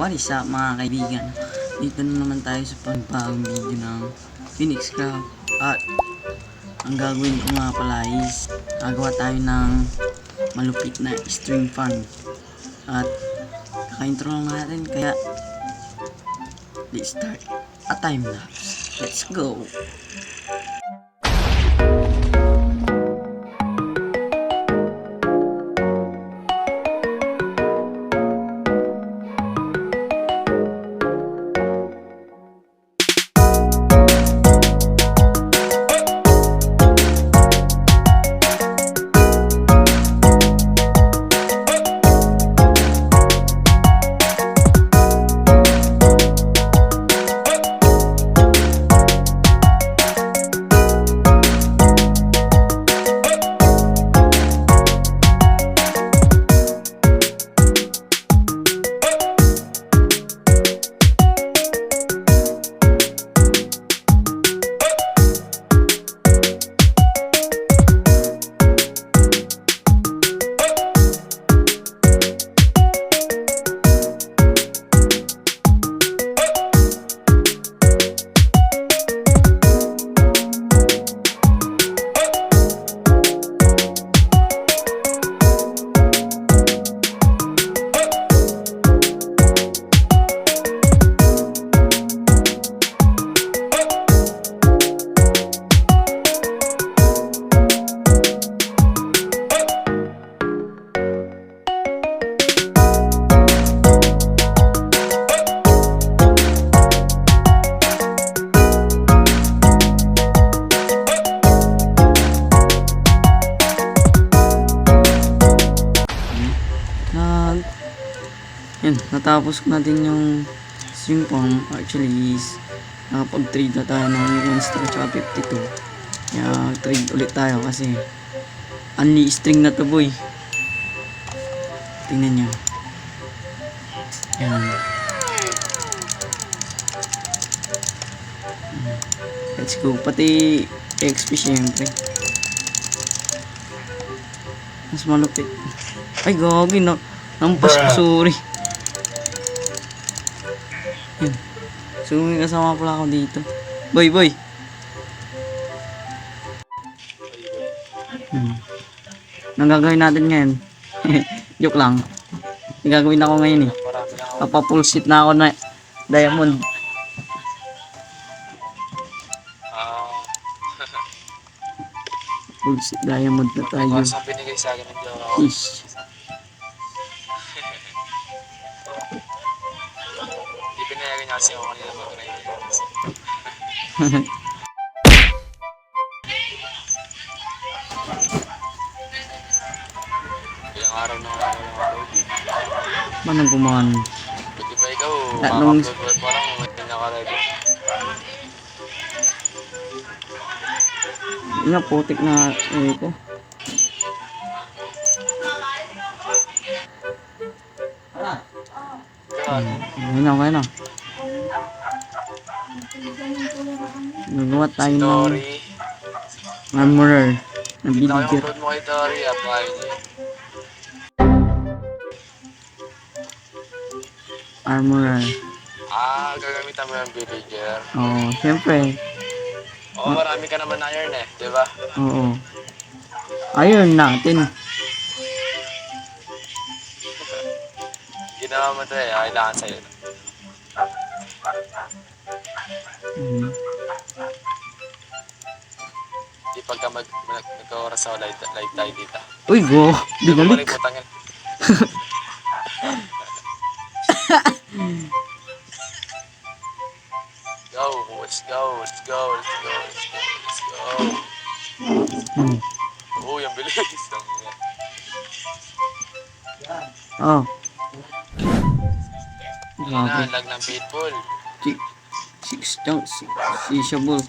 What is up mga kaibigan? Dito na naman tayo sa panibagong video ng Phoenix Craft. At ang gagawin ko nga pala is gagawa tayo ng malupit na string fan. At kaka-intro lang natin kaya let's start a time lapse. Let's go! Yun, natapos ko na din yung string form. Actually is nakapag-trade na tayo ng 1 star at 52. Kaya trade ulit tayo kasi only string na to boy. Tingnan nyo. Yan. Let's go. Pati XP syempre. Mas malupit. Ay gagi na. Nampas ko, sorry. Yun. So may kasama pala ako dito. Boy. Anong gagawin natin ngayon? Joke lang. May gagawin ako ngayon eh. Papapulsit na ako na diamond. Pulsit diamond na tayo. Ang binigay sa akin ng jowa. Ish. Hindi pinayagan niya kasi ako kanina mag-grind. Ilang araw na ako upload. Manang gumawan. Pwede ba ikaw? Nung- Makapag-upload parang hindi naka-ready. Nga putik na ko. Okay na. Nagawa tayo ng Tori. armorer na Hindi na villager. upload mo kay Tori. Apply niya. Armorer. Gagamitan mo yung villager. Oo, siyempre. Oo, marami ka naman iron eh. Diba? Oo. Ayun natin. Ginawa mo ito eh. Kailangan sa'yo. Di pagka nagka-oras ako live tayo dito. Uy, go. Hindi ko Binalik. malimutan yan. Let's go. Oh, yung bilis. Oh. Hindi na, Grabe. lag ng pitbull. Sisable.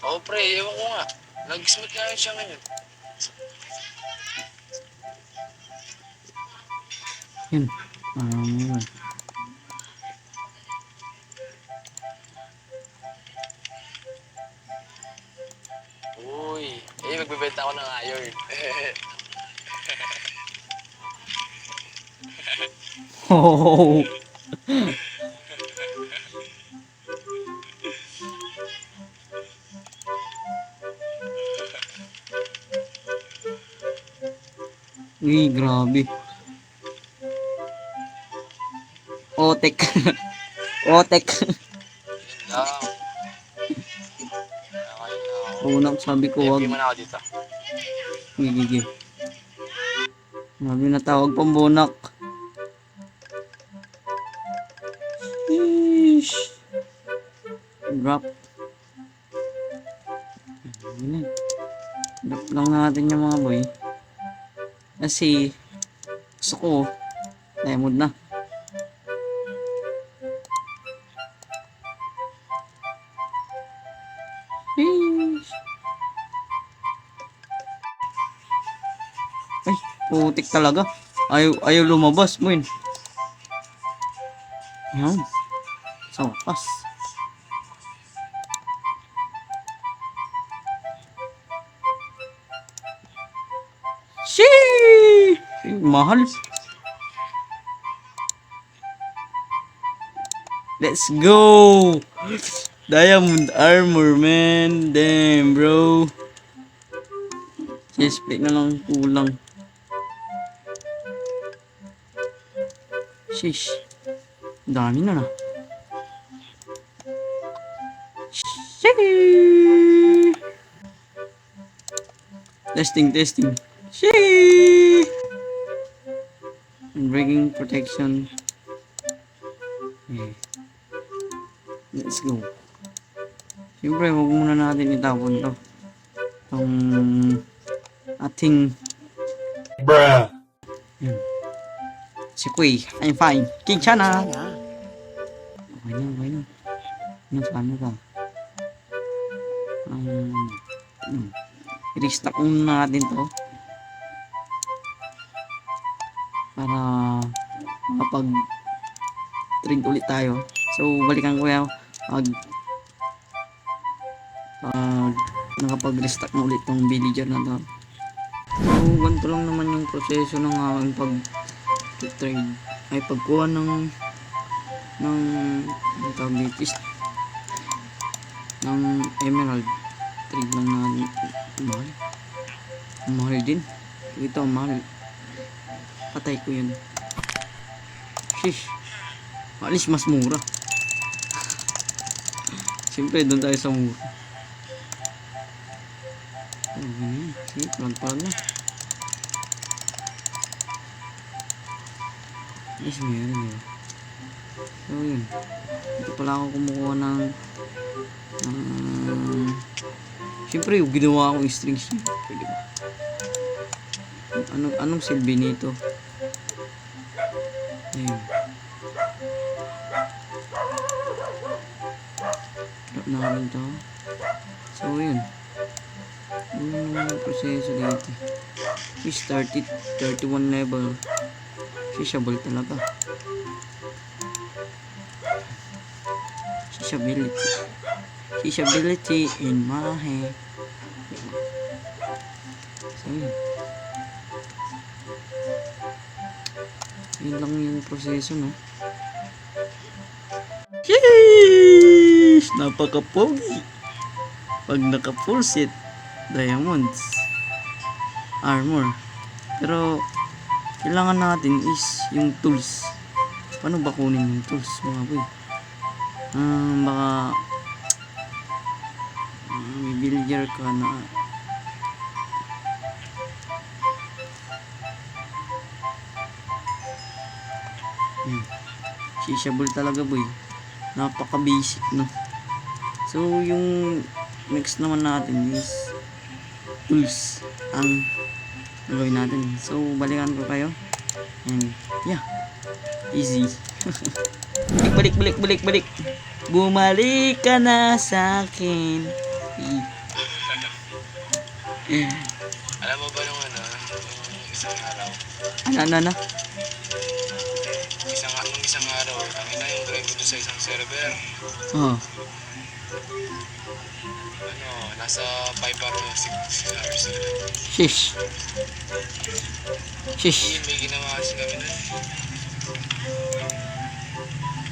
Oh, pre, ewan ko nga. Nag-smooth nga siya ngayon. Yun. Armorer. magbebenta ako ng iron. Oh. Uy, grabe. Otek. Otek. Lang. Nakain na ako. Unang sabi ko, wag. Happy mo na ako dito. Gigigil. Grabe na tawag pang bonak. Sheesh. Drop. Ayun na. Drop lang natin yung mga boy. Kasi, gusto ko, diamond na. Sheesh. Ay, putik talaga. Ayaw lumabas mo yun. Yan. Sa wakas. Sheesh! Ay, mahal. Let's go! Diamond armor, man. Damn, bro. Chest plate na lang kulang. Sheesh. Dami na na. Sheesh. Testing. Sheesh. Breaking protection. Okay. Let's go. Siyempre, huwag muna natin itapon to. Itong ating Bruh. si Kui. I'm fine. King Chana. Okay na. Ano ka? I-restock muna natin to. Para makapag-trade ulit tayo. So, balikan ko yan. Pag nakapag-restock na ulit tong villager na to. So, ganito lang naman yung proseso ng aking pag-trade. Ay, pagkuha ng tawag dito is ng emerald. Trade lang na mahal. Mahal din. Ito, mahal. Patay ko yun. Shish. Alis mas mura. Siyempre, doon tayo sa mura. Oh, ganyan. Sige, palag na. Yes, meron yun. So, yun. Dito pala ako kumukuha ng siyempre, yung ginawa akong strings niya. Pwede ba? Anong silbi nito? Ayun. Drop namin to. So, yun. Ano naman yung proseso dito? We started 31 level. Fishable talaga. Fishability in my head. So, yun. Yun lang yung proseso, no? Sheesh! Napaka-pogi! Pag naka-full set, diamonds, armor. Pero, kailangan natin is yung tools. Paano ba kunin yung tools, mga boy? Baka may villager ka na shishabol talaga, boy. Napaka basic, no? So yung next naman natin is tools ang gawin natin. So balikan ko kayo and yeah, easy. balik bumalik ka na sa akin. Alam mo ba nung nung isang araw? Ano? Nung isang araw, kami na yung drive ko doon sa isang server. Oh. Nasa 5 hours, 6 hours. Shish. May ginawa kasi kami nun.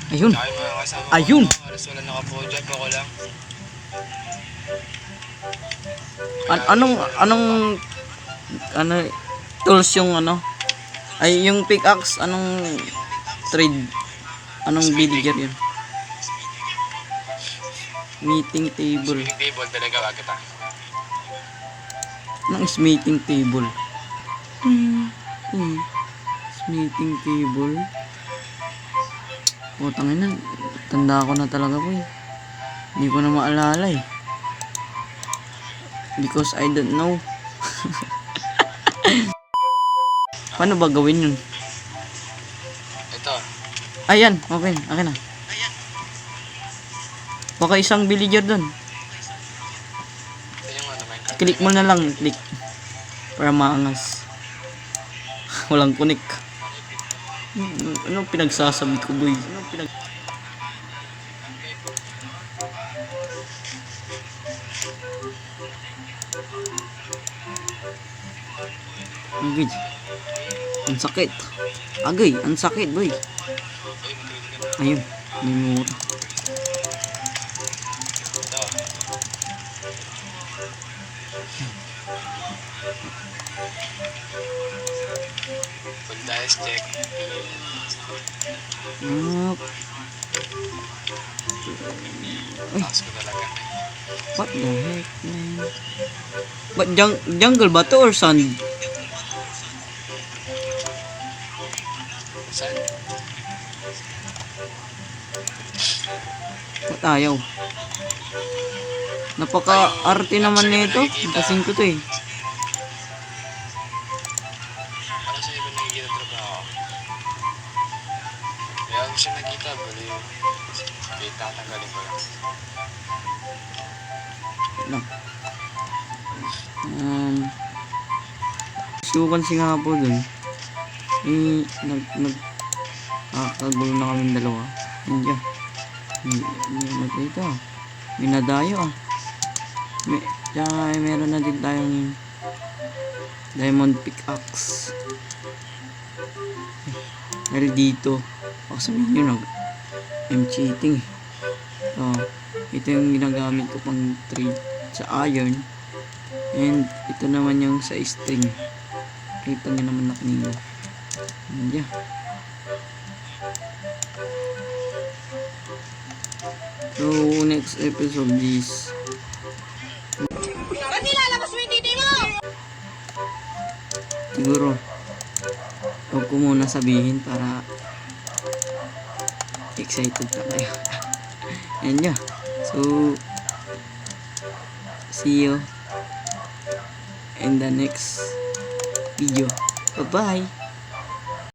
Ayun. Kaya mga kasama ko. Ayun. Alas wala naka-project ako lang. Anong tools yung ano? Ay, yung pickaxe, anong trade? Anong villager yun? Meeting table. Swimming table talaga wag kita. Anong smithing table? Smithing table. Putang ina, tanda ko na talaga po eh. Hindi ko na maalala eh. Because I don't know. Paano ba gawin yun? Ito. Ayan, okay, akin na. Baka isang villager dun. Ito yung ano, Minecraft. Click mo na lang, click. Para maangas. Walang connect. Anong pinagsasabi ko, boy? Agay. Ang sakit. Agay, ang sakit, boy. Ayun, may mura. Ito. Full dice check. Taas ko talaga. What the heck, man? But jungle ba to or sand? Saan? Ba't ayaw? Napaka-arte naman nito. Kasing ko to eh. Para sa iba nakikita trabaho. Kaya ako siya nakita, bali yung tatanggalin ko lang. Lang. Sukan si nga po dun. Eh, nagkakagulo na kami dalawa. Hindi. Ano ito? May nadayo ah. Meron na din tayong diamond pickaxe. Dahil dito, baka sabihin nyo I'm cheating. So, ito yung ginagamit ko pang trade sa iron. And ito naman yung sa string. Kita nyo naman na kanina. Yeah. So, next episode is Ba't nilalabas mo yung titi mo? siguro huwag ko muna sabihin para excited pa kayo. And yeah. So, see you in the next video. Bye-bye!